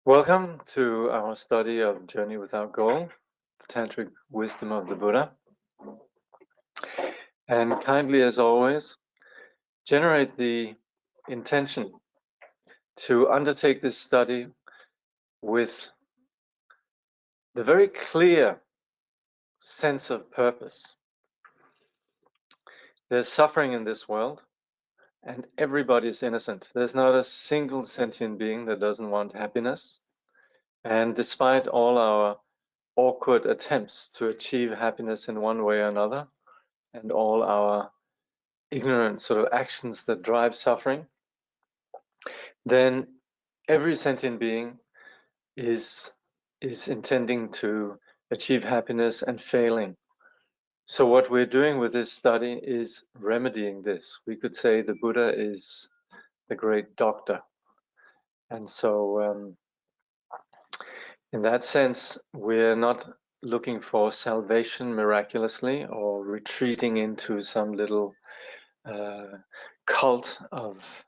Welcome to our study of Journey Without Goal, the Tantric Wisdom of the Buddha. And kindly, as always, generate the intention to undertake this study with the very clear sense of purpose. There's suffering in this world, and everybody's innocent. There's not a single sentient being that doesn't want happiness. And despite all our awkward attempts to achieve happiness in one way or another, and all our ignorant sort of actions that drive suffering, then every sentient being is intending to achieve happiness and failing. So what we're doing with this study is remedying this. We could say the Buddha is the great doctor. And so in that sense, we're not looking for salvation miraculously or retreating into some little cult of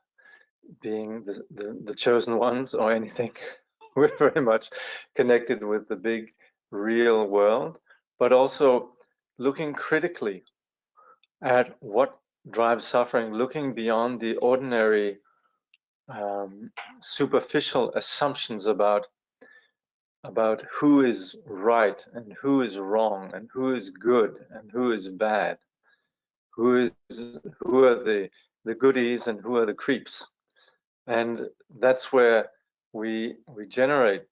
being the chosen ones or anything. We're very much connected with the big real world, but also looking critically at what drives suffering, looking beyond the ordinary superficial assumptions about who is right and who is wrong and who is good and who is bad, who are the goodies and who are the creeps. And that's where we generate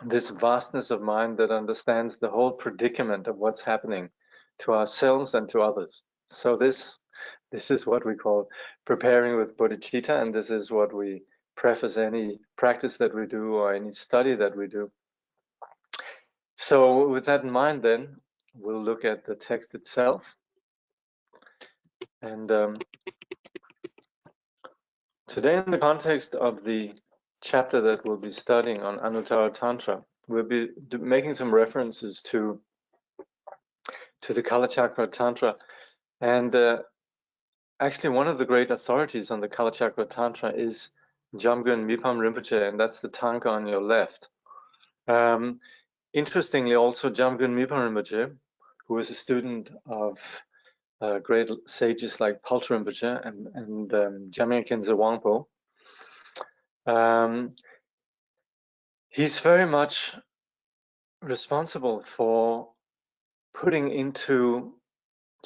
this vastness of mind that understands the whole predicament of what's happening to ourselves and to others. So this is what we call preparing with bodhicitta, and this is what we preface any practice that we do or any study that we do. So with that in mind, then we'll look at the text itself. And today, in the context of the chapter that we'll be studying on Anuttara Tantra, we'll be making some references to the Kalachakra Tantra. And actually, one of the great authorities on the Kalachakra Tantra is Jamgon Mipam Rinpoche, and that's the tanka on your left. Interestingly, also Jamgon Mipam Rinpoche, who was a student of great sages like Paltra Rinpoche and Jamyang Khyentse Wangpo, he's very much responsible for putting into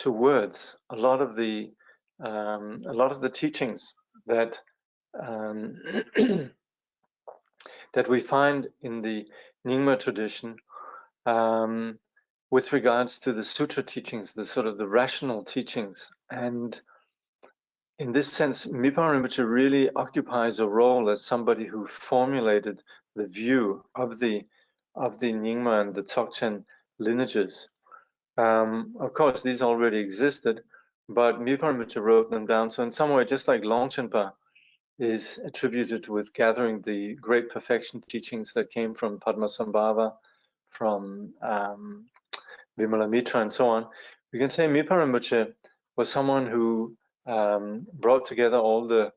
words a lot of the teachings that that we find in the Nyingma tradition with regards to the sutra teachings, the sort of the rational teachings. And in this sense, Mipam Rinpoche really occupies a role as somebody who formulated the view of the Nyingma and the Dzogchen lineages. Of course, these already existed, but Mipam Rinpoche wrote them down. So in some way, just like Longchenpa is attributed with gathering the great perfection teachings that came from Padmasambhava, from Vimalamitra, and so on, we can say Mipam Rinpoche was someone who brought together all the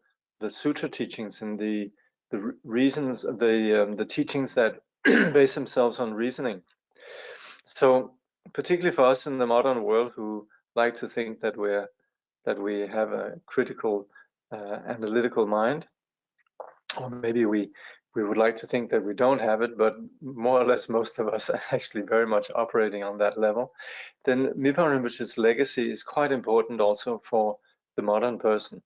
sutra teachings and the reasons, the teachings that base themselves on reasoning. So particularly for us in the modern world, who like to think that we have a critical, analytical mind, or maybe we would like to think that we don't have it, but more or less most of us are actually very much operating on that level, then Mipam Rinpoche's legacy is quite important also for the modern person.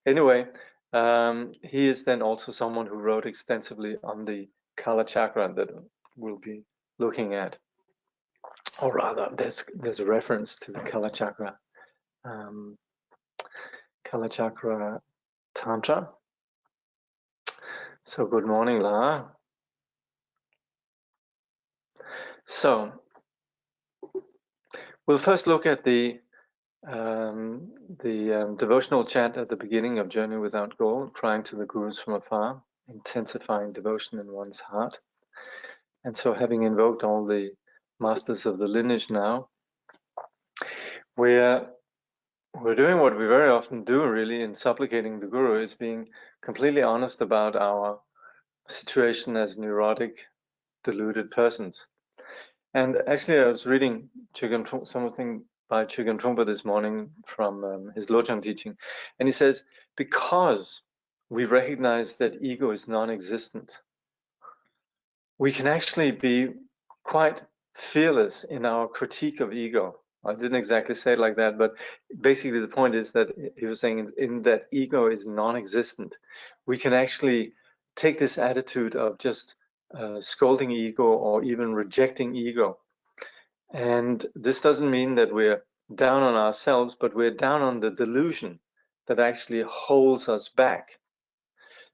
Anyway, he is then also someone who wrote extensively on the Kalachakra that we'll be looking at. Or rather, there's a reference to the Kalachakra Tantra. So good morning, La. So we'll first look at the devotional chant at the beginning of Journey Without Goal, crying to the gurus from afar, intensifying devotion in one's heart. And so, having invoked all the masters of the lineage now, we're doing what we very often do, really, in supplicating the Guru, is being completely honest about our situation as neurotic, deluded persons. And actually, I was reading something by Chögyam Trungpa this morning from his Lojong teaching, and he says, because we recognize that ego is non-existent, we can actually be quite fearless in our critique of ego. I didn't exactly say it like that, but basically the point is that he was saying in that ego is non-existent. We can actually take this attitude of just scolding ego or even rejecting ego. And this doesn't mean that we're down on ourselves, but we're down on the delusion that actually holds us back.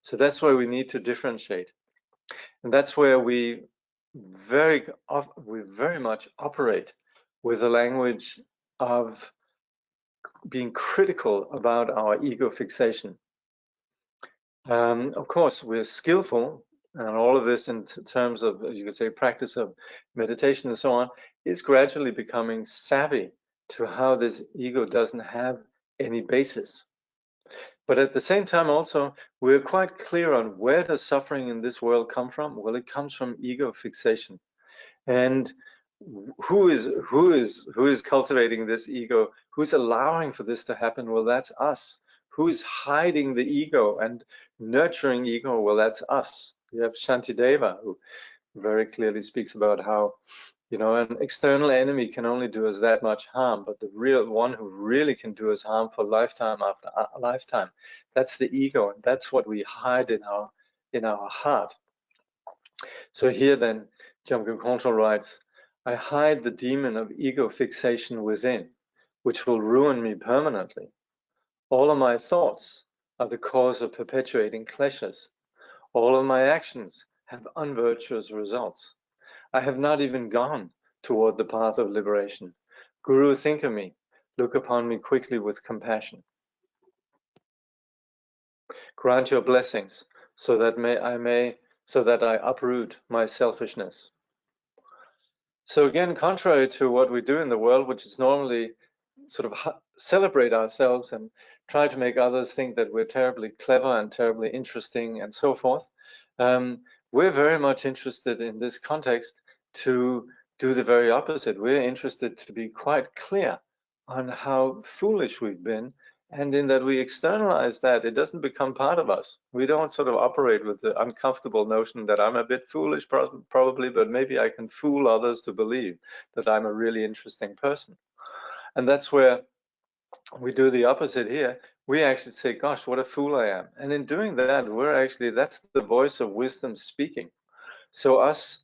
So that's where we need to differentiate. And that's where we very much operate with a language of being critical about our ego fixation. Of course, we're skillful, and all of this in terms of, you could say, practice of meditation and so on, is gradually becoming savvy to how this ego doesn't have any basis. But at the same time also, we're quite clear on where does suffering in this world come from? Well, it comes from ego fixation. And who is cultivating this ego? Who's allowing for this to happen? Well, that's us. Who is hiding the ego and nurturing ego? Well, that's us. You have Shantideva, who very clearly speaks about how, you know, an external enemy can only do us that much harm, but the real one who really can do us harm for lifetime after lifetime, that's the ego, and that's what we hide in our heart. So here then, Jakob Control writes, I hide the demon of ego fixation within, which will ruin me permanently. All of my thoughts are the cause of perpetuating kleshas. All of my actions have unvirtuous results. I have not even gone toward the path of liberation. Guru, think of me. Look upon me quickly with compassion. Grant your blessings so that I uproot my selfishness. So again, contrary to what we do in the world, which is normally sort of celebrate ourselves and try to make others think that we're terribly clever and terribly interesting and so forth, we're very much interested in this context to do the very opposite. We're interested to be quite clear on how foolish we've been, and in that we externalize that. It doesn't become part of us. We don't sort of operate with the uncomfortable notion that I'm a bit foolish probably, but maybe I can fool others to believe that I'm a really interesting person. And that's where we do the opposite here. We actually say, gosh, what a fool I am. And in doing that, that's the voice of wisdom speaking. So us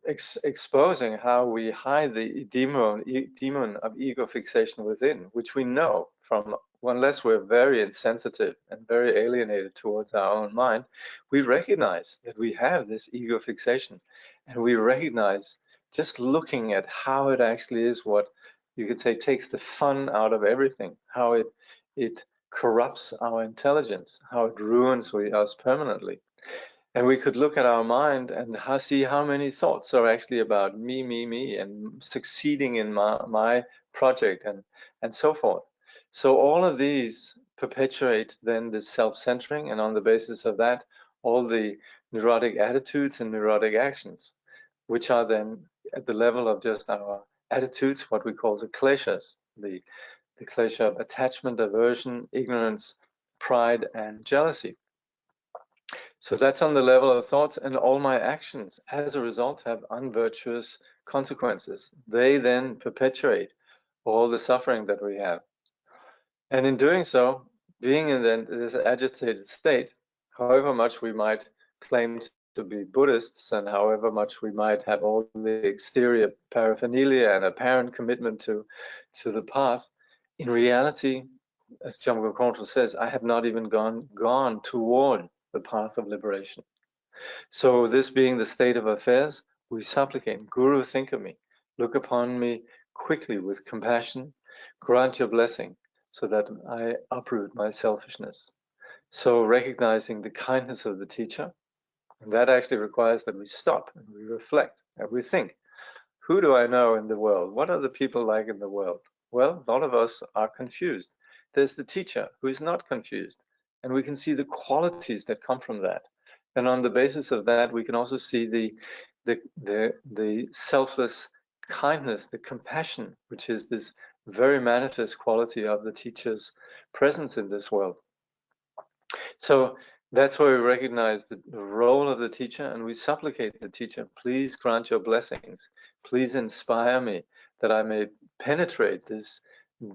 exposing how we hide the demon of ego fixation within, which we know from, unless we're very insensitive and very alienated towards our own mind, we recognize that we have this ego fixation, and we recognize, just looking at how it actually is, what you could say takes the fun out of everything, how it corrupts our intelligence, how it ruins us permanently. And we could look at our mind and see how many thoughts are actually about me, and succeeding in my project and so forth. So all of these perpetuate then this self-centering, and on the basis of that, all the neurotic attitudes and neurotic actions, which are then at the level of just our attitudes, what we call the kleshas, the klesha of attachment, aversion, ignorance, pride, and jealousy. So that's on the level of thoughts, and all my actions as a result have unvirtuous consequences. They then perpetuate all the suffering that we have. And in doing so, being in this agitated state, however much we might claim to be Buddhists, and however much we might have all the exterior paraphernalia and apparent commitment to the path, in reality, as Jakob Control says, I have not even gone toward the path of liberation. So this being the state of affairs, we supplicate, Guru, think of me, look upon me quickly with compassion, grant your blessing so that I uproot my selfishness. So recognizing the kindness of the teacher, and that actually requires that we stop and we reflect and we think, who do I know in the world? What are the people like in the world? Well, a lot of us are confused. There's the teacher who is not confused, and we can see the qualities that come from that. And on the basis of that, we can also see the selfless kindness, the compassion, which is this very manifest quality of the teacher's presence in this world. So that's where we recognize the role of the teacher, and we supplicate the teacher, please grant your blessings. Please inspire me that I may penetrate this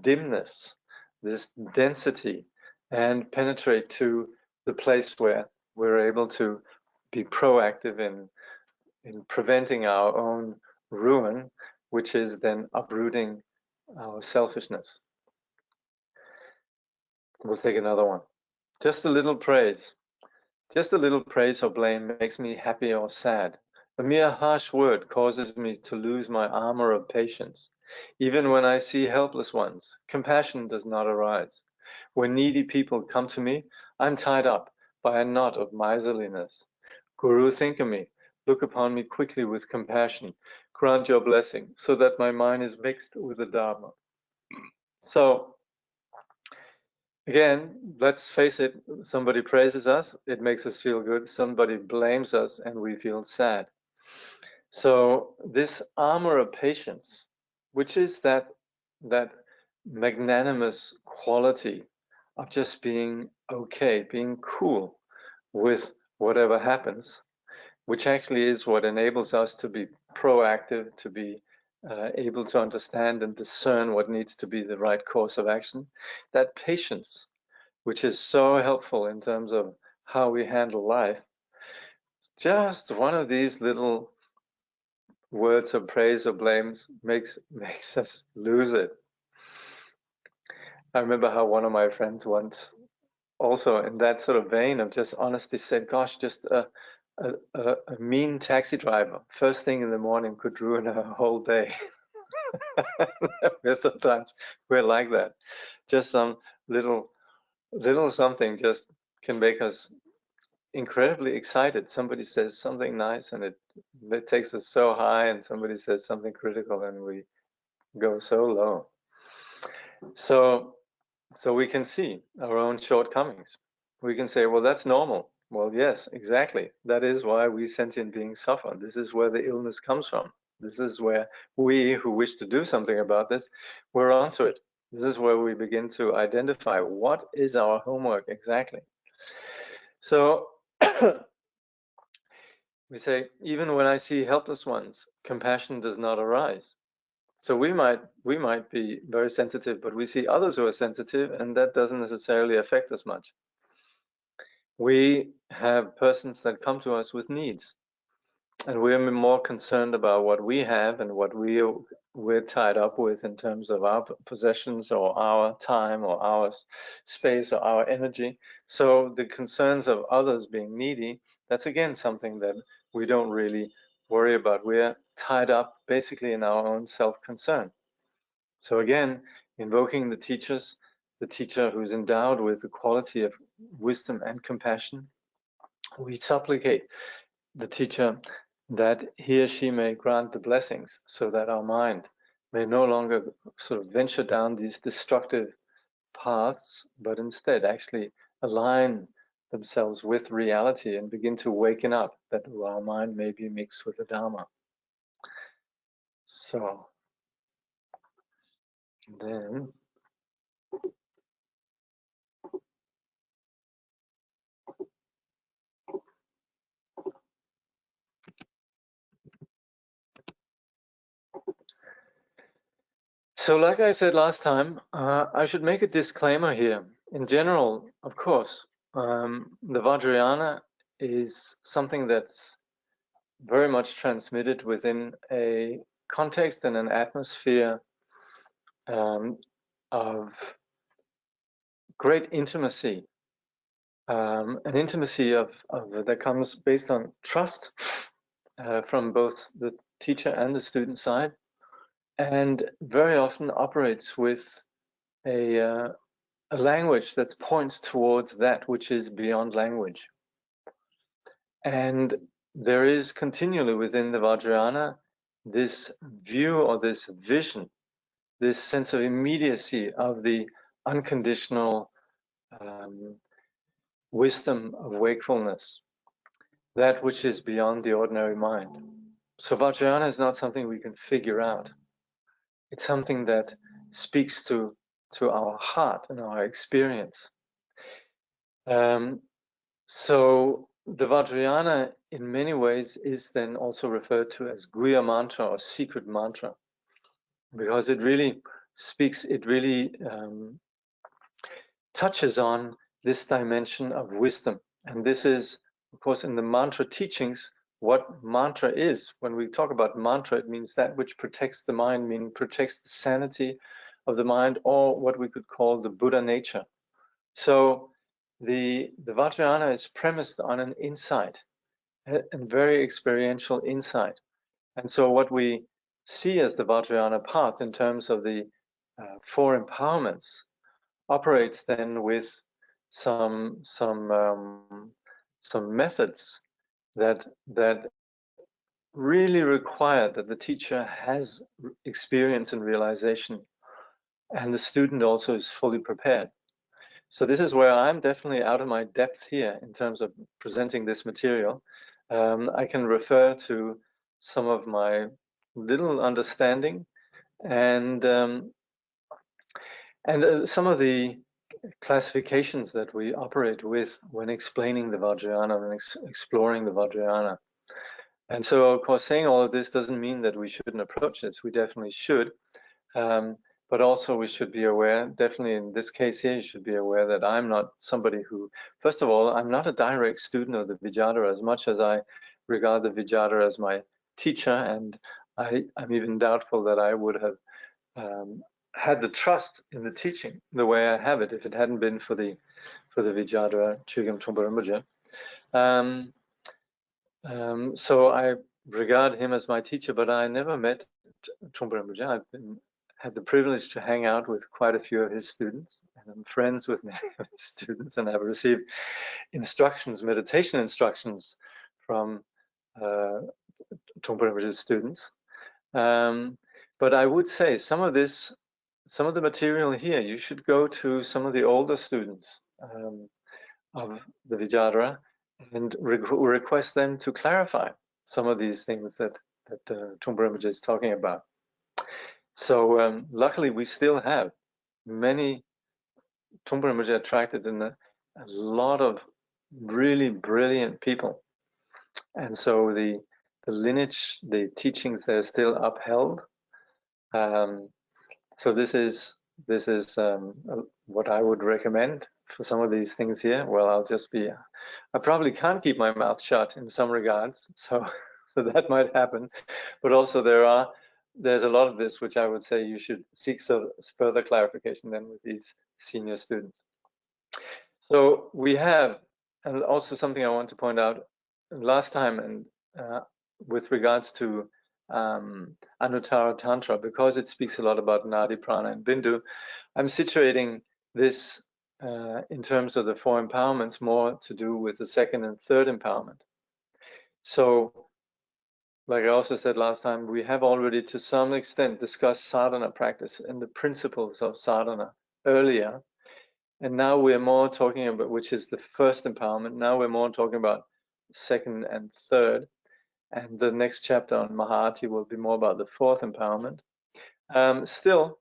dimness, this density, and penetrate to the place where we're able to be proactive in preventing our own ruin, which is then uprooting our selfishness. We'll take another one. Just a little praise. Just a little praise or blame makes me happy or sad. A mere harsh word causes me to lose my armor of patience. Even when I see helpless ones, compassion does not arise. When needy people come to me, I'm tied up by a knot of miserliness. Guru, think of me. Look upon me quickly with compassion. Grant your blessing so that my mind is mixed with the Dharma. So, again, let's face it, somebody praises us, it makes us feel good. Somebody blames us and we feel sad. So this armor of patience, which is that magnanimous quality of just being okay, being cool with whatever happens, which actually is what enables us to be proactive, to be able to understand and discern what needs to be the right course of action. That patience, which is so helpful in terms of how we handle life, just one of these little words of praise or blames makes us lose it. I remember how one of my friends once, also in that sort of vein of just honesty, said, gosh, just a mean taxi driver first thing in the morning could ruin a whole day. Sometimes we're like that. Just some little something just can make us incredibly excited. Somebody says something nice and it takes us so high, and somebody says something critical and we go so low. So we can see our own shortcomings. We can say, well, that's normal. Well, yes, exactly. That is why we sentient beings suffer. This is where the illness comes from. This is where we who wish to do something about this, we're onto it. This is where we begin to identify what is our homework exactly. So we say, even when I see helpless ones, compassion does not arise. So we might be very sensitive, but we see others who are sensitive, and that doesn't necessarily affect us much. We have persons that come to us with needs, and we're more concerned about what we have and what we're tied up with in terms of our possessions or our time or our space or our energy. So the concerns of others being needy, that's again something that we don't really worry about. We're tied up basically in our own self-concern. So again, invoking the teacher who's endowed with the quality of wisdom and compassion, we supplicate the teacher that he or she may grant the blessings so that our mind may no longer sort of venture down these destructive paths, but instead actually align themselves with reality and begin to waken up, that our mind may be mixed with the Dharma. So then so like I said last time, I should make a disclaimer here. In general, of course, the Vajrayana is something that's very much transmitted within a context and an atmosphere of great intimacy, an intimacy of that comes based on trust from both the teacher and the student side, and very often operates with a language that points towards that which is beyond language. And there is continually within the Vajrayana this view or this vision this sense of immediacy of the unconditional wisdom of wakefulness, that which is beyond the ordinary mind. So Vajrayana is not something we can figure out. It's something that speaks to our heart and our experience. So the Vajrayana in many ways is then also referred to as Guhya mantra or secret mantra, because it really speaks, it really touches on this dimension of wisdom. And this is, of course, in the mantra teachings, what mantra is. When we talk about mantra, it means that which protects the mind, meaning protects the sanity of the mind, or what we could call the Buddha nature. So the Vajrayana is premised on an insight, a very experiential insight. And so what we see as the Vajrayana path in terms of the 4 empowerments operates then with some methods that really require that the teacher has experience and realization, and the student also is fully prepared. So this is where I'm definitely out of my depth here in terms of presenting this material. I can refer to some of my little understanding and some of the classifications that we operate with when explaining the Vajrayana and exploring the Vajrayana. And so, of course, saying all of this doesn't mean that we shouldn't approach this. We definitely should. But also we should be aware, definitely in this case here, you should be aware that I'm not somebody who, first of all, I'm not a direct student of the Vijayadhara as much as I regard the Vijayadhara as my teacher, and I'm even doubtful that I would have had the trust in the teaching the way I have it if it hadn't been for the Vijayadhara Chögyam Trungpa Rinpoche. So I regard him as my teacher, but I never met Trungpa Rinpoche. I've had the privilege to hang out with quite a few of his students, and I'm friends with many of his students, and I've received instructions, meditation instructions from Trungpa Rinpoche's students. But I would say some of the material here, you should go to some of the older students of the Vijayadhara and request them to clarify some of these things that Trungpa Rinpoche is talking about. So luckily we still have many. Trungpa Rinpoche attracted in a lot of really brilliant people, and so the lineage, the teachings, they're still upheld. So this is what I would recommend for some of these things here. Well, I probably can't keep my mouth shut in some regards, so that might happen. But also there's a lot of this which I would say you should seek further clarification then with these senior students. So we have, and also something I want to point out last time, and with regards to Anuttara Tantra, because it speaks a lot about Nadi, Prana, and Bindu, I'm situating this in terms of the 4 empowerments more to do with the 2nd and 3rd empowerment. So, like I also said last time, we have already to some extent discussed sadhana practice and the principles of sadhana earlier. And now we're more talking about, which is the 1st empowerment, now we're more talking about 2nd and 3rd. And the next chapter on Mahati will be more about the 4th empowerment. Still,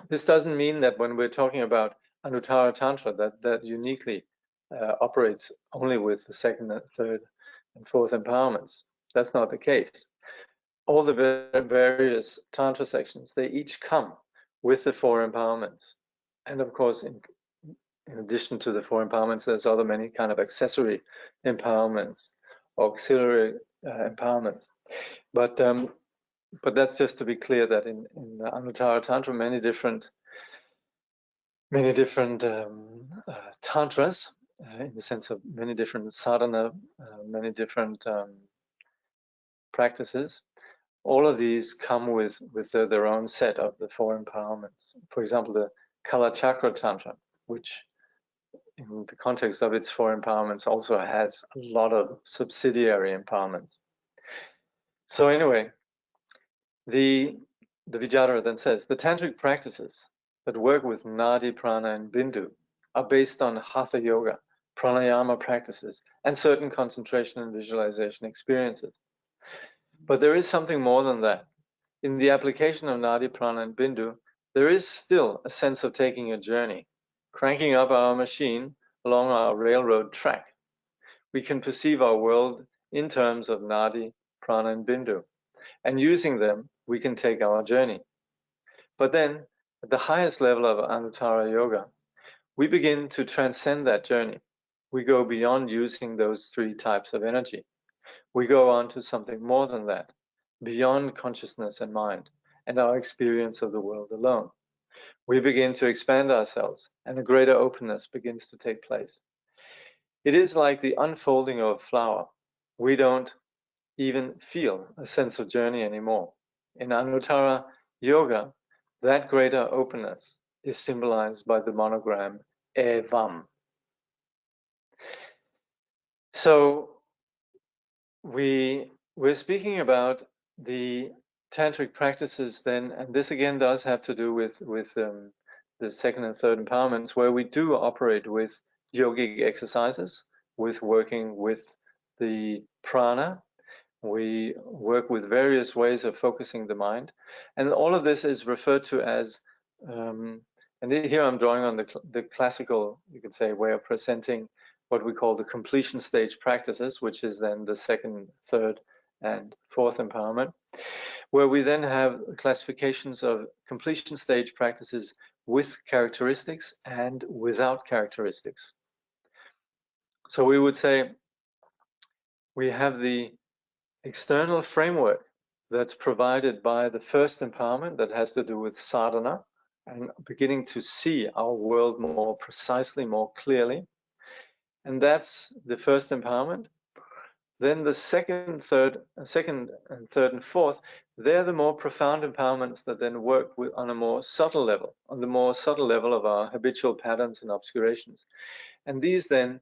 this doesn't mean that when we're talking about Anuttara Tantra, that uniquely operates only with the 2nd and 3rd and 4th empowerments. That's not the case. All the various Tantra sections, they each come with the 4 empowerments. And of course, in addition to the 4 empowerments, there's other many kind of accessory empowerments, auxiliary empowerments. But that's just to be clear that in Anuttara Tantra, many different tantras, in the sense of many different sadhana, many different practices. All of these come with their own set of the 4 empowerments. For example, the Kala Chakra Tantra, which in the context of its 4 empowerments also has a lot of subsidiary empowerments. So anyway, the the Vajrayana then says, the tantric practices that work with Nadi, Prana, and Bindu are based on Hatha Yoga, pranayama practices, and certain concentration and visualization experiences. But there is something more than that. In the application of Nadi, Prana, and Bindu, there is still a sense of taking a journey, cranking up our machine along our railroad track. We can perceive our world in terms of Nadi, Prana, and Bindu, and using them, we can take our journey. But then, at the highest level of Anuttara Yoga, we begin to transcend that journey. We go beyond using those three types of energy. We go on to something more than that, beyond consciousness and mind, and our experience of the world alone. We begin to expand ourselves, and a greater openness begins to take place. It is like the unfolding of a flower. We don't even feel a sense of journey anymore. In Anuttara Yoga, that greater openness is symbolized by the monogram Evam. So we're speaking about the tantric practices then, and this again does have to do with the second and third empowerments, where we do operate with yogic exercises, with working with the prana. We work with various ways of focusing the mind, and all of this is referred to as, and here I'm drawing on the classical, you could say, way of presenting what we call the completion stage practices, which is then the second, third, and fourth empowerment, where we then have classifications of completion stage practices with characteristics and without characteristics. So we would say we have the external framework that's provided by the first empowerment that has to do with sadhana and beginning to see our world more precisely, more clearly. And that's the first empowerment. Then the second, third, and fourth, they're the more profound empowerments that then work on a more subtle level, on the more subtle level of our habitual patterns and obscurations. And these then,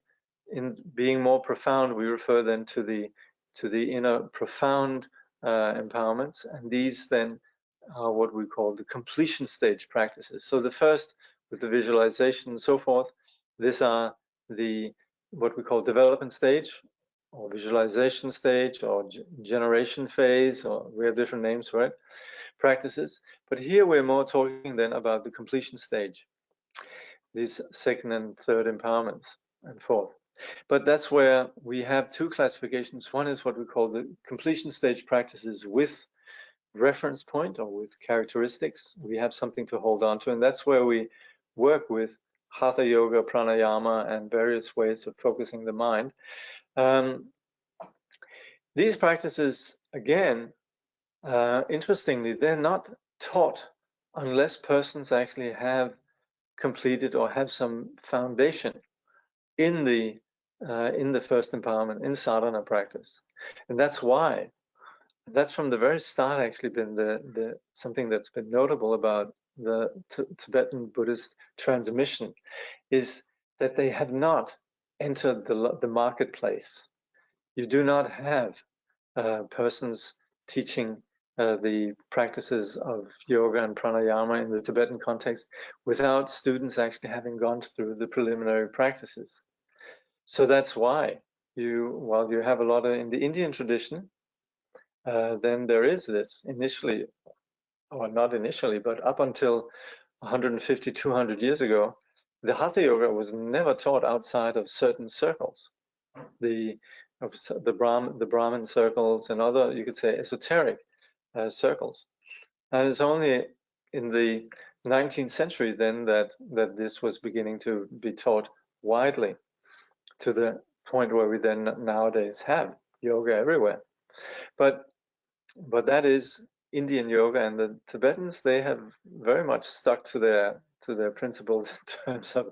in being more profound, we refer then to the inner profound empowerments, and these then are what we call the completion stage practices. So the first, with the visualization and so forth, these are the what we call development stage, or visualization stage, or generation phase, or we have different names for it, practices. But here we're more talking then about the completion stage, these second and third empowerments, and fourth. But that's where we have two classifications. One is what we call the completion stage practices with reference point, or with characteristics. We have something to hold on to, and that's where we work with Hatha Yoga, Pranayama, and various ways of focusing the mind. These practices, again, interestingly, they're not taught unless persons actually have completed or have some foundation in the first empowerment, in sadhana practice. And that's why, that's from the very start actually been something that's been notable about the Tibetan Buddhist transmission, is that they have not entered the marketplace. You do not have persons teaching the practices of yoga and pranayama in the Tibetan context without students actually having gone through the preliminary practices. So that's why while you have a lot in the Indian tradition, then there is this initially, or not initially, but up until 150, 200 years ago, the Hatha Yoga was never taught outside of certain circles. The Brahmin circles and other, you could say, esoteric circles. And it's only in the 19th century then that this was beginning to be taught widely, to the point where we then nowadays have yoga everywhere. But that is Indian yoga, and the Tibetans, they have very much stuck to their principles in terms of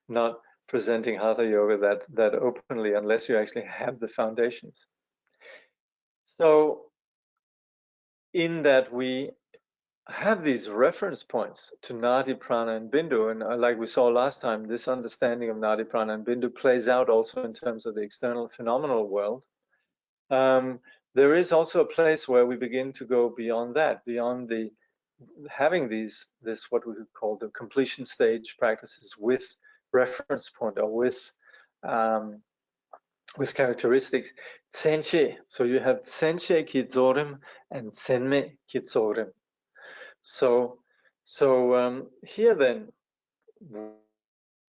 not presenting Hatha Yoga that openly unless you actually have the foundations. So in that we have these reference points to Nadi, Prana, and Bindu, and like we saw last time, this understanding of Nadi, Prana, and Bindu plays out also in terms of the external phenomenal world. There is also a place where we begin to go beyond that, beyond the having this what we could call the completion stage practices with reference point or with characteristics. Senche. So you have senche kitzorim and senme kitzorim. So here then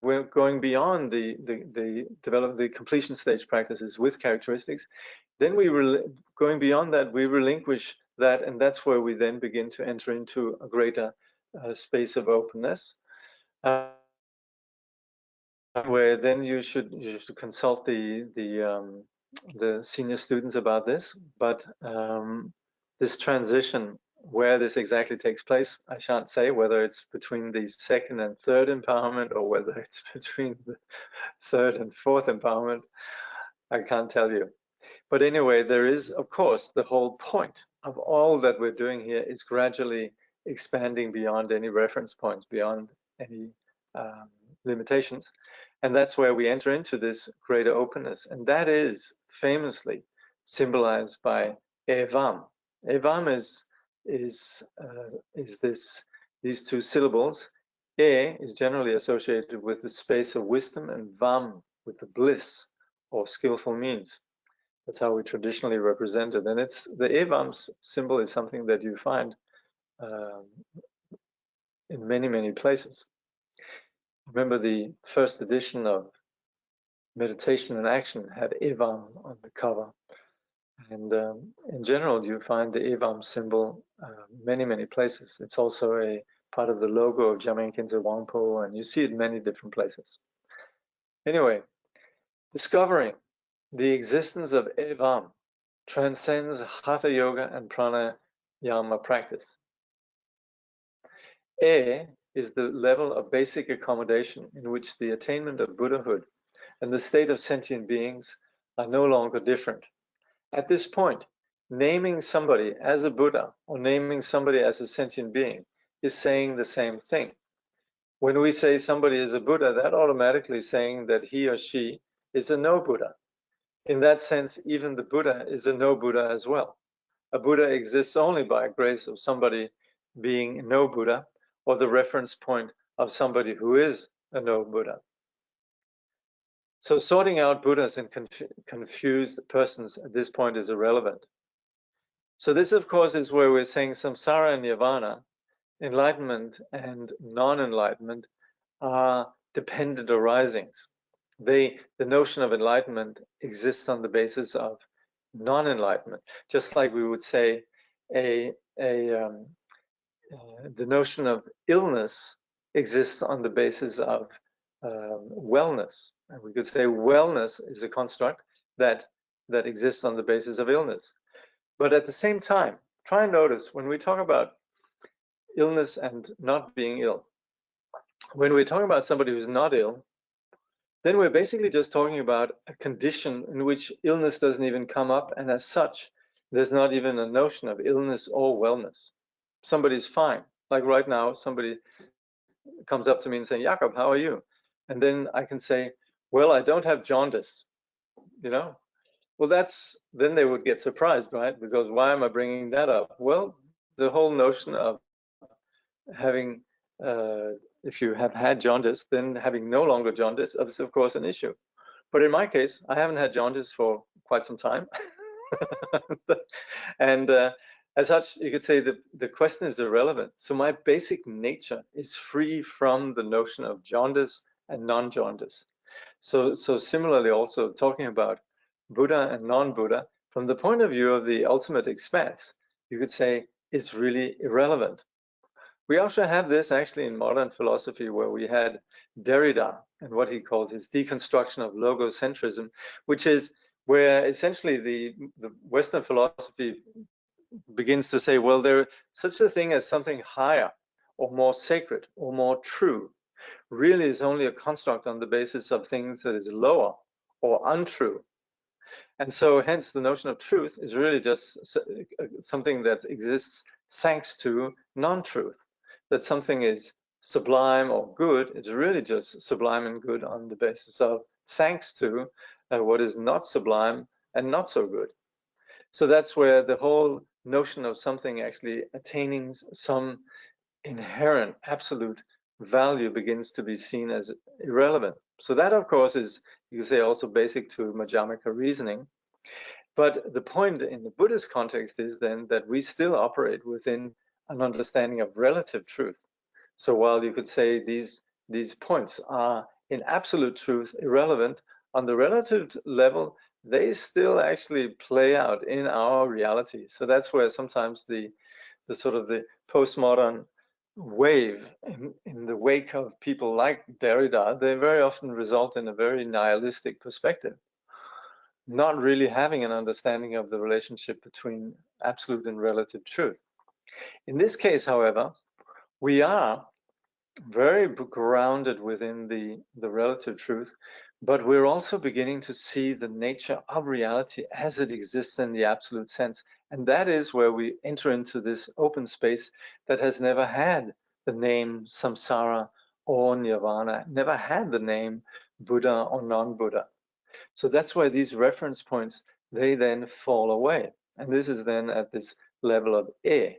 we're going beyond the completion stage practices with characteristics. Then going beyond that, we relinquish that, and that's where we then begin to enter into a greater space of openness. Where then you should consult the senior students about this. But this transition, where this exactly takes place, I shan't say, whether it's between the second and third empowerment or whether it's between the third and fourth empowerment. I can't tell you. But anyway, there is, of course, the whole point of all that we're doing here is gradually expanding beyond any reference points, beyond any limitations. And that's where we enter into this greater openness. And that is famously symbolized by evam. Evam is these two syllables. E is generally associated with the space of wisdom, and vam with the bliss or skillful means. That's how we traditionally represent it. And it's the evam symbol is something that you find in many, many places. Remember, the first edition of Meditation and Action had evam on the cover. And in general, you find the evam symbol many, many places. It's also a part of the logo of Jamyang Khyentse Wangpo, and you see it in many different places. Anyway, discovering the existence of evam transcends hatha yoga and pranayama practice. E is the level of basic accommodation in which the attainment of Buddhahood and the state of sentient beings are no longer different. At this point, naming somebody as a Buddha or naming somebody as a sentient being is saying the same thing. When we say somebody is a Buddha, that automatically is saying that he or she is a no Buddha. In that sense, even the Buddha is a no Buddha as well. A Buddha exists only by grace of somebody being no Buddha, or the reference point of somebody who is a no Buddha. So sorting out Buddhas and confused persons at this point is irrelevant. So this, of course, is where we're saying samsara and nirvana, enlightenment and non-enlightenment, are dependent arisings. The notion of enlightenment exists on the basis of non-enlightenment, just like we would say the notion of illness exists on the basis of wellness. And we could say wellness is a construct that exists on the basis of illness. But at the same time, try and notice when we talk about illness and not being ill, when we're talking about somebody who's not ill, then we're basically just talking about a condition in which illness doesn't even come up, and as such, there's not even a notion of illness or wellness. Somebody's fine. Like right now, somebody comes up to me and saying, Jakob, how are you? And then I can say, well, I don't have jaundice, you know? Well, then they would get surprised, right? Because why am I bringing that up? Well, the whole notion of having, if you have had jaundice, then having no longer jaundice is, of course, an issue. But in my case, I haven't had jaundice for quite some time. And as such, you could say that the question is irrelevant. So my basic nature is free from the notion of jaundice and non-jaundice. So similarly, also talking about Buddha and non-Buddha, from the point of view of the ultimate expanse, you could say it's really irrelevant. We also have this actually in modern philosophy, where we had Derrida and what he called his deconstruction of logocentrism, which is where essentially the Western philosophy begins to say, well, there's such a thing as something higher or more sacred or more true really is only a construct on the basis of things that is lower or untrue. And so hence the notion of truth is really just something that exists thanks to non-truth. That something is sublime or good is really just sublime and good on the basis of thanks to what is not sublime and not so good. So that's where the whole notion of something actually attaining some inherent absolute value begins to be seen as irrelevant. So that, of course, is, you could say, also basic to Madhyamaka reasoning. But the point in the Buddhist context is then that we still operate within an understanding of relative truth. So while you could say these points are in absolute truth irrelevant, on the relative level, they still actually play out in our reality. So that's where sometimes the sort of the postmodern wave in the wake of people like Derrida, they very often result in a very nihilistic perspective, not really having an understanding of the relationship between absolute and relative truth. In this case, however, we are very grounded within the relative truth, but we're also beginning to see the nature of reality as it exists in the absolute sense. And that is where we enter into this open space that has never had the name samsara or nirvana, never had the name Buddha or non-Buddha. So that's why these reference points, they then fall away. And this is then at this level of E.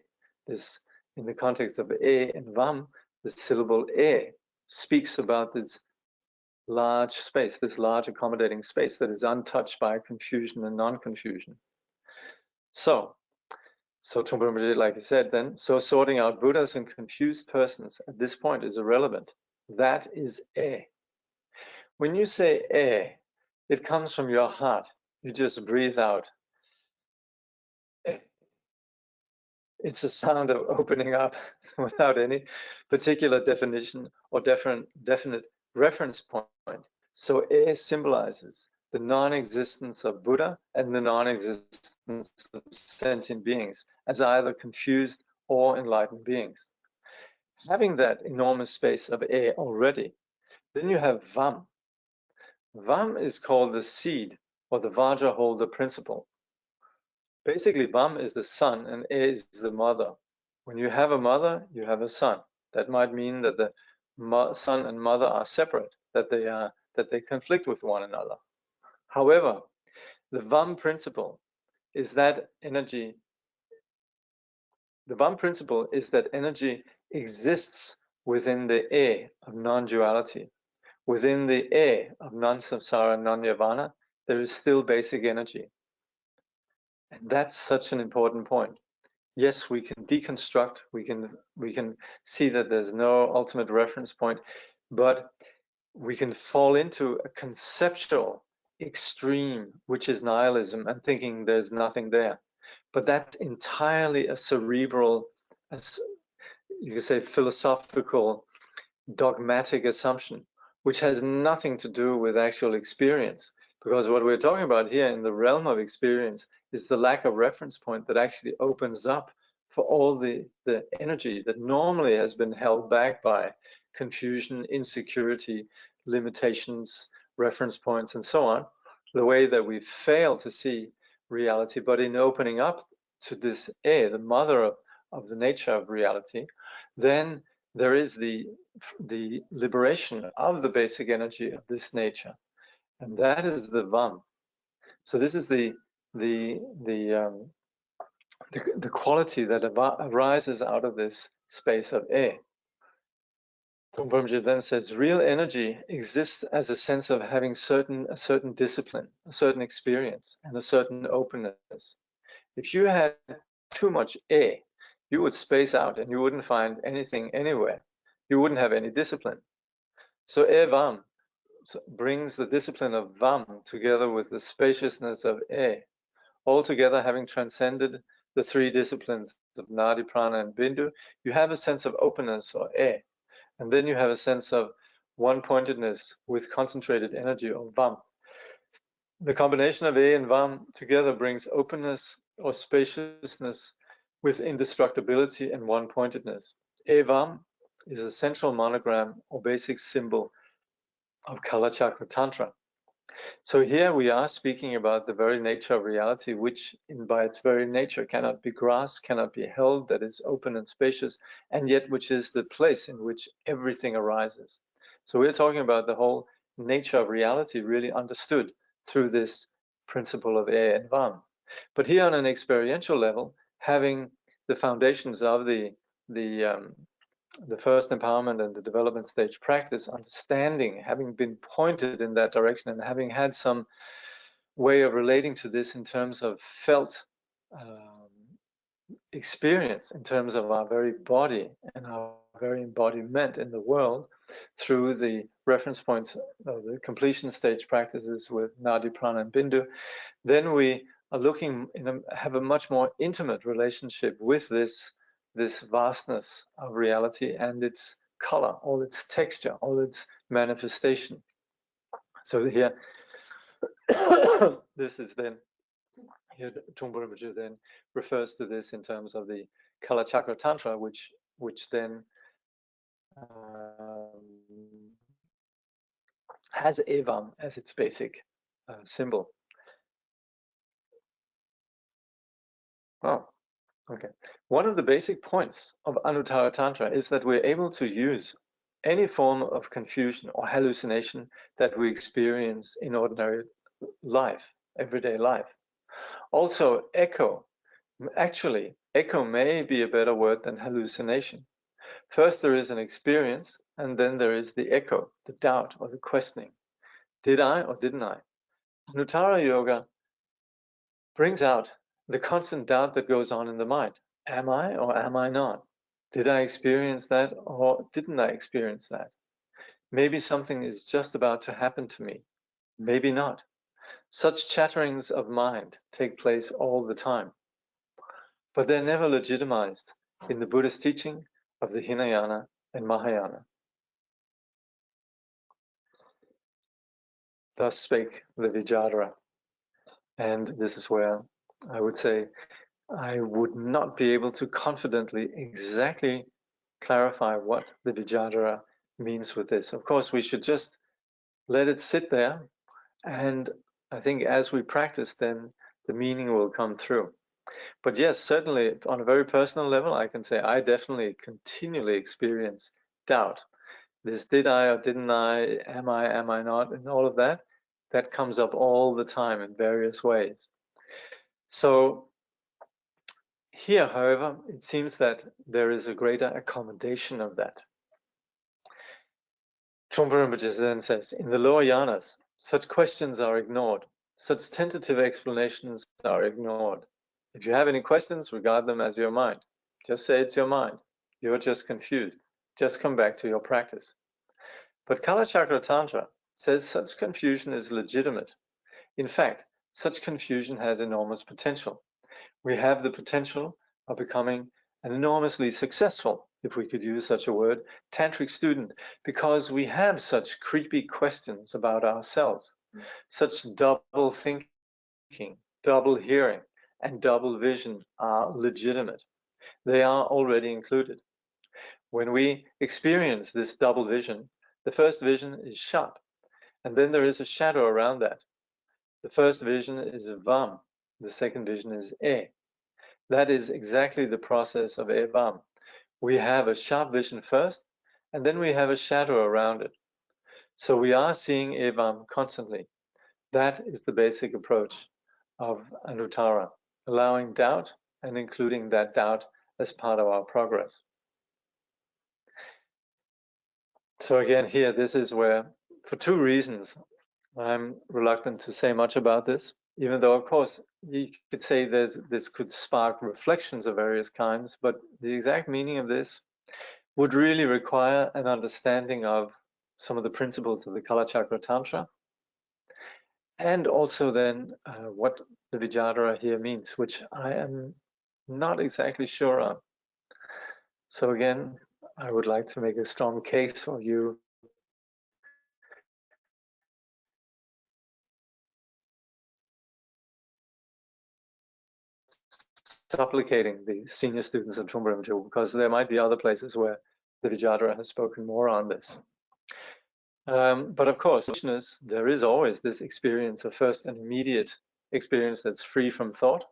This, in the context of E and Vam, the syllable E speaks about this large space, this large accommodating space that is untouched by confusion and non-confusion. So Trungpa, like I said then, so sorting out Buddhas and confused persons at this point is irrelevant. That is E. When you say E, it comes from your heart. You just breathe out. It's a sound of opening up without any particular definition or definite reference point. So E symbolizes the non-existence of Buddha and the non-existence of sentient beings as either confused or enlightened beings. Having that enormous space of E already, then you have Vam. Vam is called the seed or the Vajra holder principle. Basically, Vam is the son and E is the mother. When you have a mother, you have a son. That might mean that the son and mother are separate, that they conflict with one another. However, the Vam principle is that energy. The Vam principle is that energy exists within the E of non-duality. Within the E of non-samsara, non-nirvana, there is still basic energy. And that's such an important point. Yes, we can deconstruct, we can see that there's no ultimate reference point, but we can fall into a conceptual extreme, which is nihilism, and thinking there's nothing there. But that's entirely a cerebral, you could say, philosophical, dogmatic assumption, which has nothing to do with actual experience. Because what we're talking about here in the realm of experience is the lack of reference point that actually opens up for all the energy that normally has been held back by confusion, insecurity, limitations, reference points, and so on, the way that we fail to see reality. But in opening up to this the mother of the nature of reality, then there is the liberation of the basic energy of this nature, and that is the Vam. So this is the quality that arises out of this space of E. Trungpa then says, real energy exists as a sense of having a certain discipline, a certain experience, and a certain openness. If you had too much E, you would space out and you wouldn't find anything anywhere. You wouldn't have any discipline. So E Vam brings the discipline of Vam together with the spaciousness of E, altogether having transcended the three disciplines of Nadi, Prana, and Bindu. You have a sense of openness, or E, and then you have a sense of one-pointedness with concentrated energy, or Vam. The combination of E and Vam together brings openness or spaciousness with indestructibility and one-pointedness. E Vam is a central monogram or basic symbol of Kalachakra Tantra. So here we are speaking about the very nature of reality, which by its very nature cannot be grasped, cannot be held, that is open and spacious, and yet which is the place in which everything arises. So we're talking about the whole nature of reality really understood through this principle of E and Vam. But here on an experiential level, having the foundations of the first empowerment and the development stage practice, understanding, having been pointed in that direction, and having had some way of relating to this in terms of felt experience, in terms of our very body and our very embodiment in the world, through the reference points of the completion stage practices with Nadi, Prana, and Bindu, then we are looking have a much more intimate relationship with this vastness of reality and its color, all its texture, all its manifestation. So here, this is then, here Trungpa Rinpoche then refers to this in terms of the Kala Chakra Tantra, which then has Evam as its basic symbol. Oh, okay. One of the basic points of Anuttara Tantra is that we're able to use any form of confusion or hallucination that we experience in ordinary life, everyday life. Also, echo. Actually, echo may be a better word than hallucination. First, there is an experience, and then there is the echo, the doubt or the questioning. Did I or didn't I? Anuttara Yoga brings out the constant doubt that goes on in the mind. Am I or am I not? Did I experience that or didn't I experience that? Maybe something is just about to happen to me. Maybe not. Such chatterings of mind take place all the time, but they're never legitimized in the Buddhist teaching of the Hinayana and Mahayana. Thus spake the Vajrayana. And this is where I would say I would not be able to confidently exactly clarify what the Vajrayana means with this. Of course, we should just let it sit there, and I think as we practice, then the meaning will come through. But yes, certainly on a very personal level, I can say I definitely continually experience doubt. This did I or didn't I, am I not, and all of that, that comes up all the time in various ways. So here, however, it seems that there is a greater accommodation of that. Trungpa Rinpoche then says, in the lower yanas, such questions are ignored. Such tentative explanations are ignored. If you have any questions, regard them as your mind. Just say it's your mind. You're just confused. Just come back to your practice. But Kala Chakra Tantra says such confusion is legitimate. In fact, such confusion has enormous potential. We have the potential of becoming an enormously successful, if we could use such a word, tantric student, because we have such creepy questions about ourselves. Such double thinking, double hearing, and double vision are legitimate. They are already included. When we experience this double vision, the first vision is sharp, and then there is a shadow around that. The first vision is Vam, the second vision is E. That is exactly the process of Evam. We have a sharp vision first, and then we have a shadow around it. So we are seeing Evam constantly. That is the basic approach of Anuttara, allowing doubt and including that doubt as part of our progress. So again, here, this is where, for two reasons, I'm reluctant to say much about this, even though, of course, you could say this could spark reflections of various kinds, but the exact meaning of this would really require an understanding of some of the principles of the Kala Chakra Tantra, and also then what the Vajrayana here means, which I am not exactly sure on. So again, I would like to make a strong case for you supplicating the senior students of Trungpa Rinpoche, because there might be other places where the Vajrayana has spoken more on this. But of course, there is always this experience of first an immediate experience that's free from thought.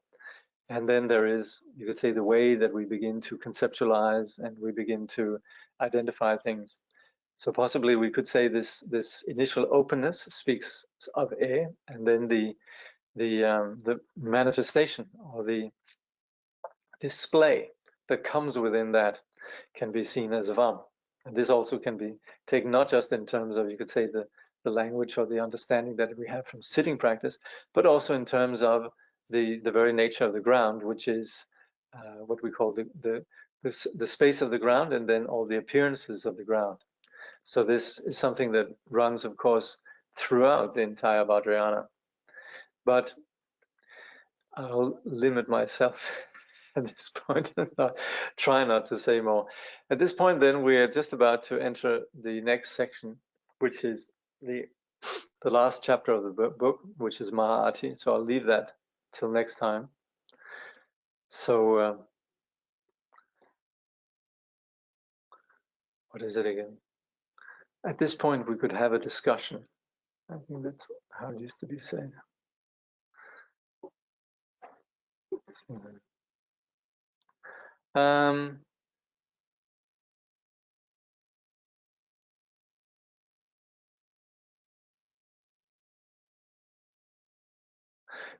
And then there is, you could say, the way that we begin to conceptualize and we begin to identify things. So possibly we could say this initial openness speaks of A, and then the manifestation or the display that comes within that can be seen as Vam. And this also can be taken not just in terms of, you could say, the language or the understanding that we have from sitting practice, but also in terms of the very nature of the ground, which is what we call the space of the ground, and then all the appearances of the ground. So this is something that runs, of course, throughout the entire Vajrayana. But I'll limit myself at this point and try not to say more. At this point, then, we're just about to enter the next section, which is the last chapter of the book, which is Mahāti. So I'll leave that till next time. So what is it again? At this point, we could have a discussion. I think that's how it used to be said.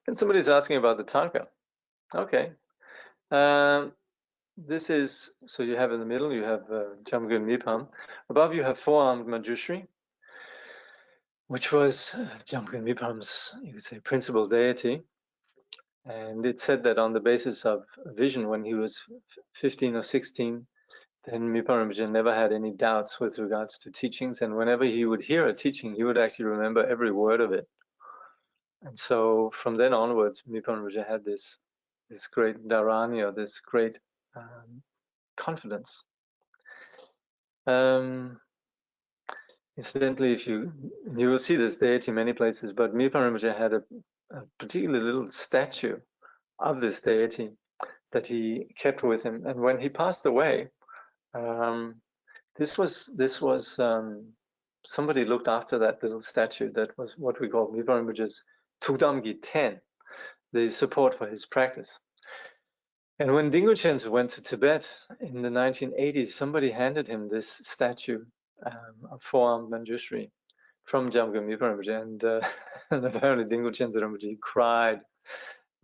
And somebody's asking about the Tanka. Okay. This is, so you have in the middle, you have Jamgun Mipam. Above you have four-armed Manjushri, which was Jamgun Mipam's, you could say, principal deity. And it said that on the basis of vision, when he was 15 or 16, then Mipam Rinpoche never had any doubts with regards to teachings. And whenever he would hear a teaching, he would actually remember every word of it. And so from then onwards, Mipam Rinpoche had this great dharani, or this great confidence. Incidentally, if you will see this deity in many places, but Mipam Rinpoche had a particular little statue of this deity that he kept with him. And when he passed away, this was somebody looked after that little statue. That was what we call Mipam Rinpoche's Tudamgi 10, the support for his practice. And when Dingo Chenzo went to Tibet in the 1980s, somebody handed him this statue of four-armed Manjushri from Jamgun Mipam Rinpoche, and apparently Dingo Chenzo Rinpoche cried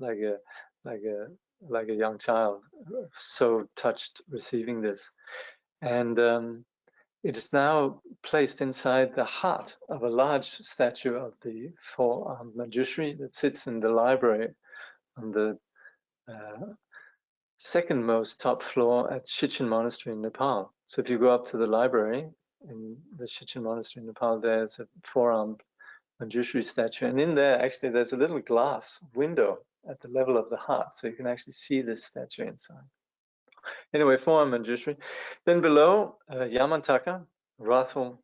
like a young child, so touched receiving this. And it is now placed inside the heart of a large statue of the four-armed Manjushri that sits in the library on the second most top floor at Shichen Monastery in Nepal. So if you go up to the library in the Shichen Monastery in Nepal, there's a four-armed Manjushri statue, and in there actually there's a little glass window at the level of the heart, so you can actually see this statue inside. Anyway, four-armed Manjushri. Then below, Yamantaka, Rathul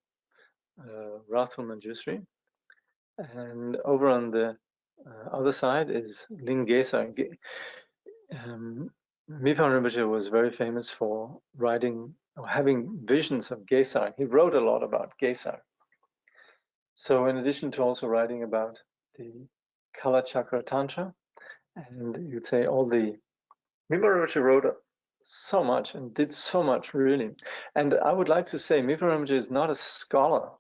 Manjushri, and over on the other side is Lingesa. Mipam Rinpoche was very famous for writing or having visions of Gesar. He wrote a lot about Gesar. So in addition to also writing about the Kala Chakra Tantra, and you'd say all the, Mipam Rinpoche wrote so much and did so much, really. And I would like to say Mipam Rinpoche is not a scholar.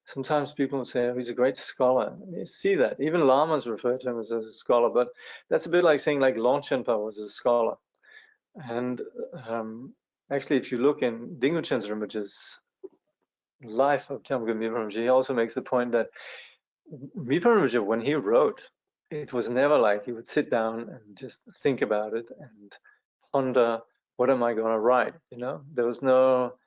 Sometimes people say, oh, he's a great scholar. You see that. Even lamas refer to him as a scholar, but that's a bit like saying like Longchenpa was a scholar. And actually, if you look in Dingo Chenzo Rinpoche's life of Jamgun Mipam Rinpoche, he also makes the point that Mipam Rinpoche, when he wrote, it was never like he would sit down and just think about it and ponder, what am I going to write? You know, there was not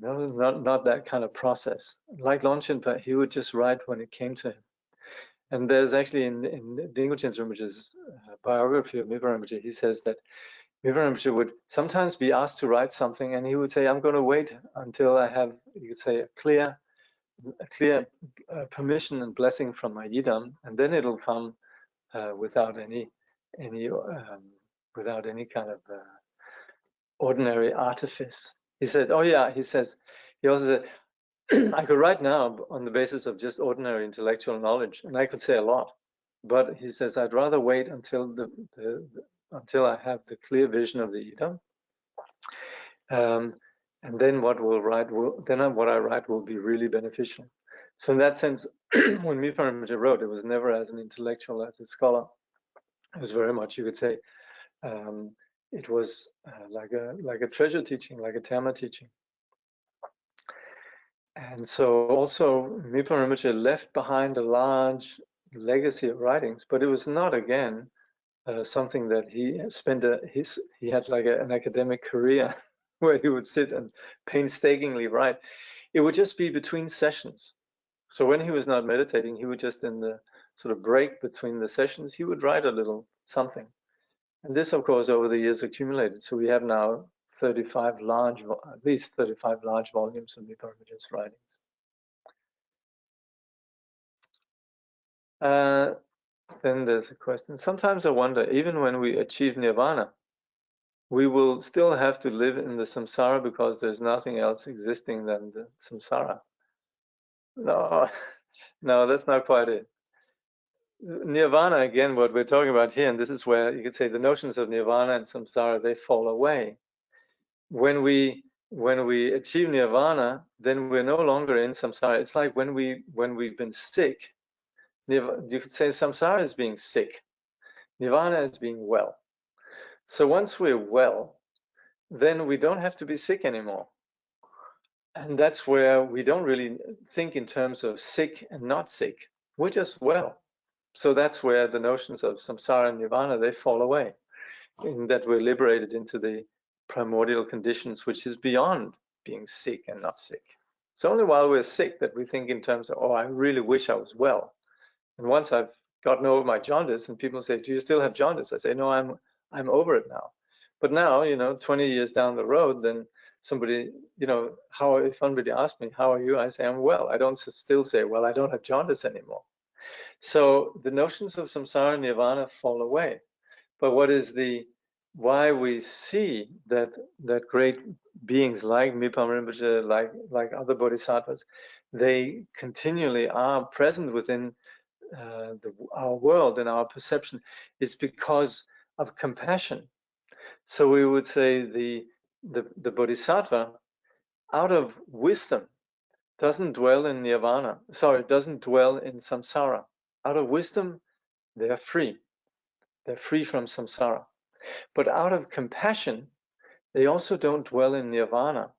that kind of process. Like Longchenpa, he would just write when it came to him. And there's actually in Dingo Chenzo Rinpoche's biography of Mipam Rinpoche, he says that Mipam Rinpoche would sometimes be asked to write something, and he would say, I'm going to wait until I have, you could say, a clear permission and blessing from my yidam, and then it'll come without any kind of ordinary artifice. He said, oh yeah, he also said, I could write now on the basis of just ordinary intellectual knowledge, and I could say a lot. But he says, I'd rather wait until until I have the clear vision of the yidam, and then what I write will be really beneficial. So in that sense, when Mipam Rinpoche wrote, it was never as an intellectual, as a scholar. It was very much, you could say, it was like a treasure teaching, like a Dhamma teaching. And so also Mipa Rinpoche left behind a large legacy of writings, but it was not, again, something that he spent he had like an academic career where he would sit and painstakingly write. It would just be between sessions. So when he was not meditating, he would just, in the sort of break between the sessions, he would write a little something. And this, of course, over the years accumulated. So we have now 35 large, at least 35 large volumes of Mipa Rinpoche's writings. Then there's a question. Sometimes I wonder, even when we achieve nirvana, we will still have to live in the samsara because there's nothing else existing than the samsara. No, no, that's not quite it. Nirvana, again, what we're talking about here, and this is where you could say the notions of nirvana and samsara, they fall away. When we achieve nirvana, then we're no longer in samsara. It's like when we've been sick. You could say samsara is being sick. Nirvana is being well. So once we're well, then we don't have to be sick anymore. And that's where we don't really think in terms of sick and not sick. We're just well. So that's where the notions of samsara and nirvana, they fall away, in that we're liberated into the primordial conditions, which is beyond being sick and not sick. It's only while we're sick that we think in terms of, oh, I really wish I was well. And once I've gotten over my jaundice, and people say, do you still have jaundice? I say, no, I'm over it now. But now, 20 years down the road, then somebody, if somebody asks me, how are you? I say, I'm well. I don't still say, well, I don't have jaundice anymore. So the notions of samsara and nirvana fall away. But why we see that great beings like Mipa Rinpoche, like other bodhisattvas, they continually are present within our world and our perception, is because of compassion. So we would say the bodhisattva, out of wisdom, doesn't dwell in nirvana. Doesn't dwell in samsara. Out of wisdom, they are free. They're free from samsara. But out of compassion, they also don't dwell in nirvana.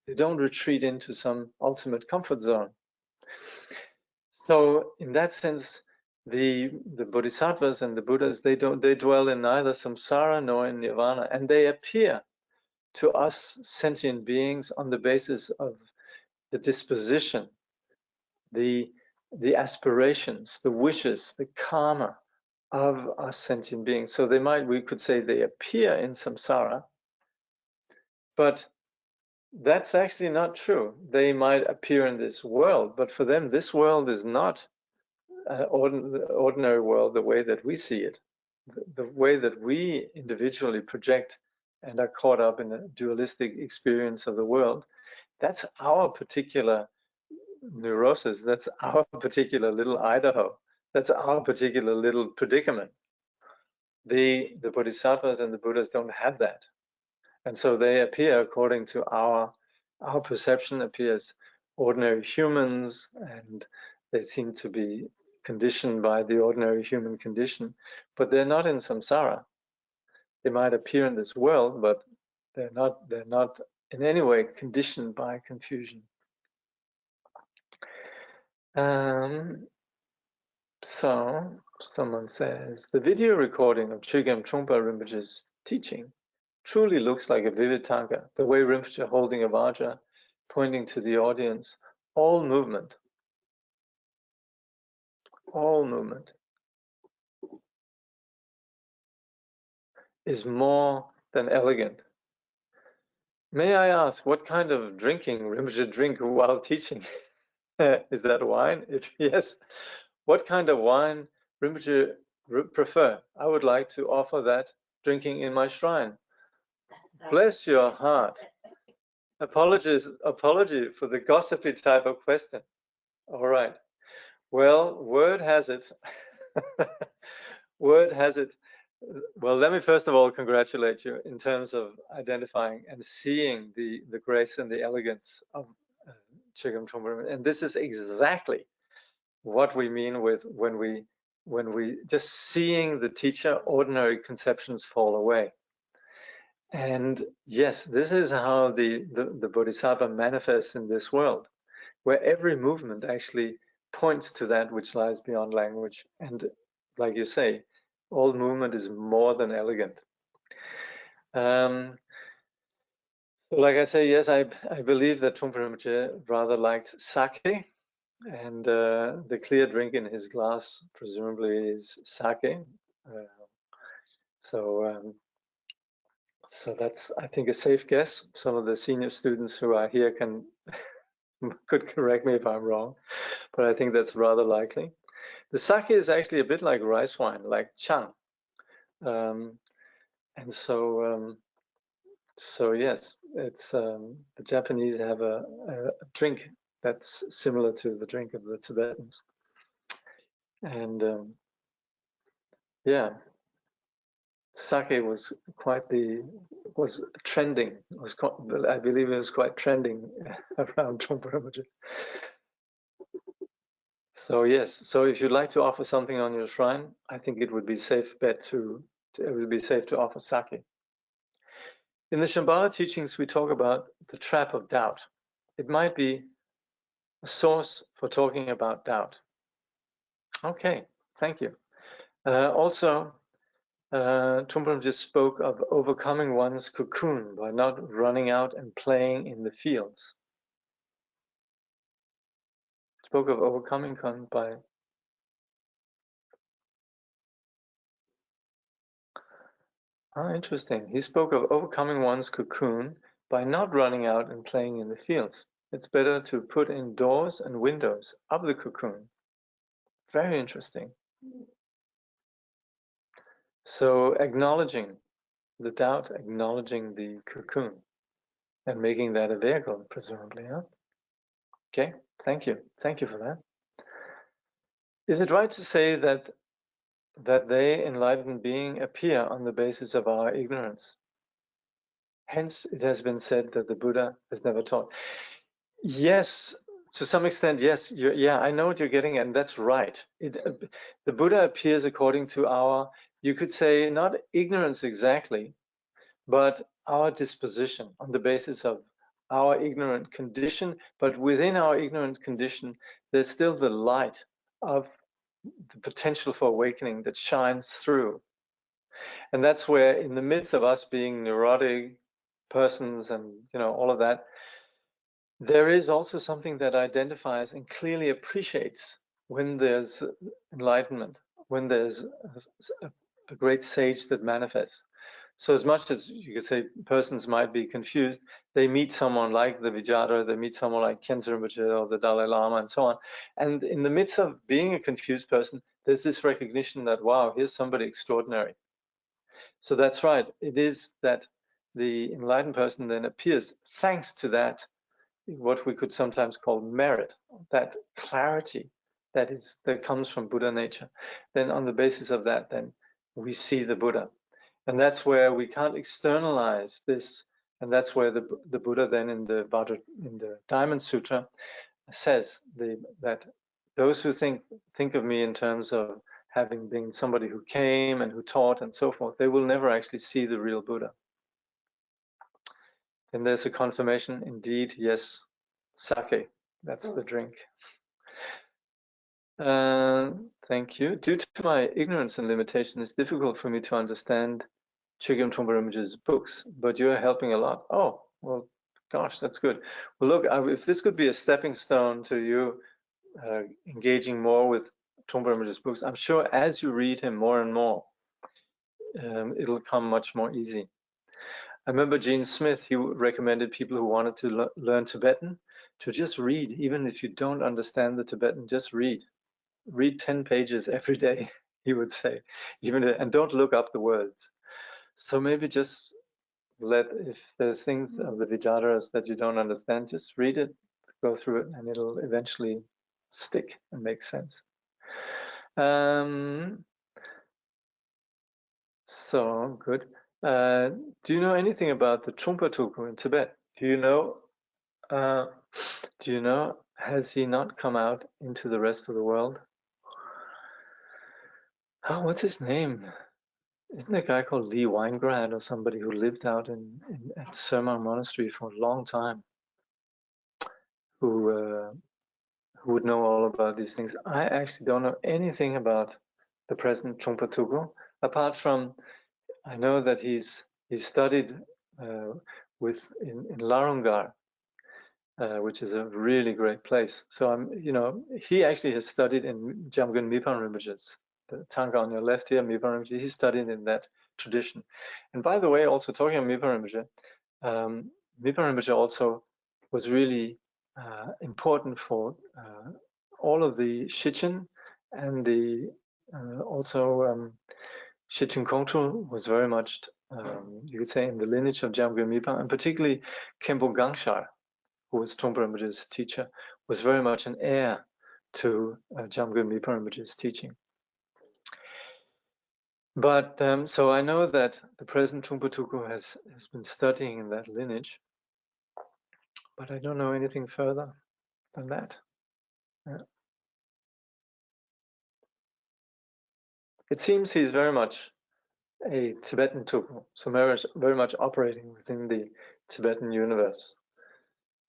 They don't retreat into some ultimate comfort zone. So in that sense, the bodhisattvas and the Buddhas, they dwell in neither samsara nor in nirvana, and they appear to us sentient beings on the basis of the disposition, the aspirations, the wishes, the karma of us sentient beings. So we could say they appear in samsara, but that's actually not true. They might appear in this world, but for them, this world is not an ordinary world the way that we see it. The way that we individually project and are caught up in a dualistic experience of the world, that's our particular neurosis. That's our particular little Idaho. That's our particular little predicament. The bodhisattvas and the Buddhas don't have that. And so they appear according to our perception, appears ordinary humans, and they seem to be conditioned by the ordinary human condition, but they're not in samsara. They might appear in this world, but they're not in any way conditioned by confusion. So someone says, the video recording of Chögyam Trungpa Rinpoche's teaching truly looks like a vivid tanka, the way Rinpoche holding a vajra, pointing to the audience, all movement is more than elegant. May I ask, what kind of drinking Rinpoche drink while teaching? Is that wine? If yes, what kind of wine Rinpoche prefer? I would like to offer that drinking in my shrine. Bless your heart. Apology for the gossipy type of question. All right. Well, word has it. Well, let me first of all congratulate you in terms of identifying and seeing the grace and the elegance of Chögyam Trungpa. And this is exactly what we mean with when we when we just seeing the teacher, ordinary conceptions fall away. And yes, this is how the Bodhisattva manifests in this world, where every movement actually points to that which lies beyond language. And like you say, all movement is more than elegant. So like I say, yes, I believe that Trungpa Rinpoche rather liked sake, and the clear drink in his glass presumably is sake. So that's, I think, a safe guess. Some of the senior students who are here could correct me if I'm wrong, but I think that's rather likely. The sake is actually a bit like rice wine, like chang. And so yes, it's the Japanese have a drink that's similar to the drink of the Tibetans, and yeah, sake was trending. I believe it was quite trending around Trungpa Rinpoche. So yes, so if you'd like to offer something on your shrine, I think it would be safe bet to it would be safe to offer sake. In the Shambhala teachings, we talk about the trap of doubt. It might be a source for talking about doubt. Okay, thank you. Also, Trungpa just spoke of overcoming one's cocoon by not running out and playing in the fields. Spoke of overcoming by... Oh, interesting. He spoke of overcoming one's cocoon by not running out and playing in the fields. It's better to put in doors and windows of the cocoon. Very interesting. So acknowledging the doubt, acknowledging the cocoon, and making that a vehicle, presumably, huh? Okay, thank you. Thank you for that. Is it right to say that they, enlightened being, appear on the basis of our ignorance? Hence, it has been said that the Buddha has never taught. Yes, to some extent, yes. Yeah, I know what you're getting at, and that's right. The Buddha appears according to our, you could say, not ignorance exactly, but our disposition, on the basis of our ignorant condition. But within our ignorant condition, there's still the light of the potential for awakening that shines through. And that's where, in the midst of us being neurotic persons and all of that, there is also something that identifies and clearly appreciates when there's enlightenment, when there's a great sage that manifests. So as much as you could say persons might be confused, they meet someone like the Vajrayana, they meet someone like Khyentse Rinpoche or the Dalai Lama and so on. And in the midst of being a confused person, there's this recognition that, wow, here's somebody extraordinary. So that's right. It is that the enlightened person then appears thanks to that, what we could sometimes call merit, that clarity that comes from Buddha nature. Then on the basis of that, then we see the Buddha. And that's where we can't externalize this. And that's where the Buddha then in the Diamond Sutra says that those who think of me in terms of having been somebody who came and who taught and so forth, they will never actually see the real Buddha. And there's a confirmation, indeed, yes, sake, that's the drink. Thank you. Due to my ignorance and limitation, it's difficult for me to understand Chögyam Trungpa Rinpoche's books, but you're helping a lot. Oh, well, gosh, that's good. Well, look, if this could be a stepping stone to you engaging more with Trungpa Rinpoche's books, I'm sure as you read him more and more, it'll come much more easy. I remember Gene Smith, he recommended people who wanted to learn Tibetan to just read, even if you don't understand the Tibetan, just read. Read 10 pages every day, he would say, and don't look up the words. So maybe just if there's things of the Vijayaras that you don't understand, just read it, go through it, and it'll eventually stick and make sense. So good. Do you know anything about the Trungpa Tulku in Tibet? Do you know? Has he not come out into the rest of the world? Oh, what's his name? Isn't there a guy called Lee Weingrad or somebody who lived out at Surma Monastery for a long time, who would know all about these things? I actually don't know anything about the present Trungpa Tugu, apart from I know that he's studied in Larungar, which is a really great place. So he actually has studied in Jamgon Mipan Rinpoche's, the Tangka on your left here, Mipan Rinpoche. He studied in that tradition. And by the way, also talking about Mipan Rinpoche, Mipan Rinpoche also was really important for all of the Shichen, and the also Shichen Kongtrul was very much, you could say, in the lineage of Jamgon Mipan, and particularly Khenpo Gangshar, who was Trungpa Rinpoche's teacher, was very much an heir to Jamgon Mipan Rinpoche's teaching. But so I know that the present Trungpa Tuku has been studying in that lineage, but I don't know anything further than that. Yeah. It seems he's very much a Tibetan Tuku, so very much operating within the Tibetan universe.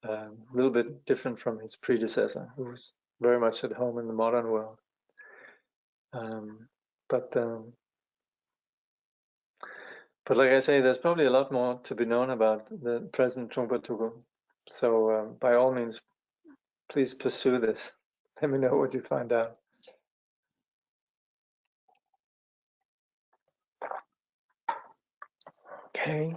A little bit different from his predecessor, who was very much at home in the modern world. But like I say, there's probably a lot more to be known about the present Trungpa Tugu. So by all means, please pursue this. Let me know what you find out. Okay.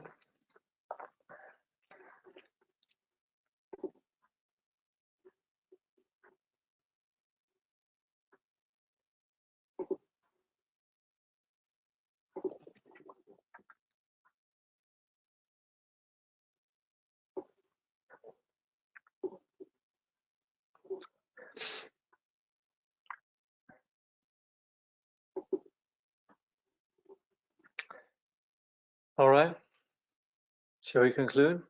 All right. Shall we conclude?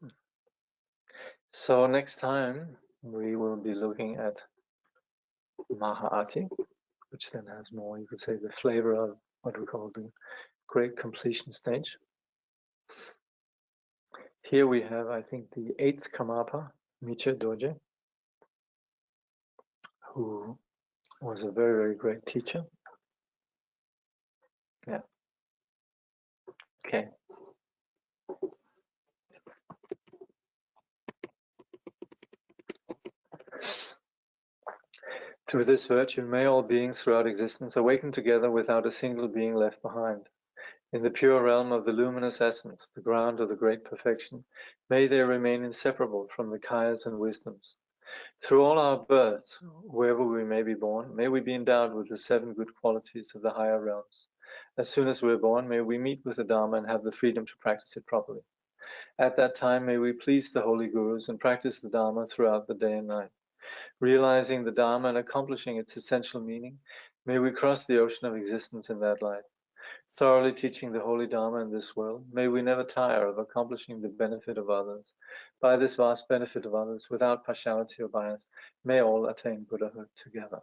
So next time we will be looking at Maha'ati, which then has more, you could say, the flavor of what we call the Great Completion stage. Here we have, I think, the 8th Karmapa, Miche Dorje, who was a very, very great teacher. Yeah. Okay. Through this virtue, may all beings throughout existence awaken together without a single being left behind. In the pure realm of the luminous essence, the ground of the great perfection, may they remain inseparable from the kayas and wisdoms. Through all our births, wherever we may be born, may we be endowed with the 7 good qualities of the higher realms. As soon as we are born, may we meet with the Dharma and have the freedom to practice it properly. At that time, may we please the holy gurus and practice the Dharma throughout the day and night. Realizing the Dharma and accomplishing its essential meaning, may we cross the ocean of existence in that light. Thoroughly teaching the holy Dharma in this world, may we never tire of accomplishing the benefit of others. By this vast benefit of others, without partiality or bias, may all attain Buddhahood together.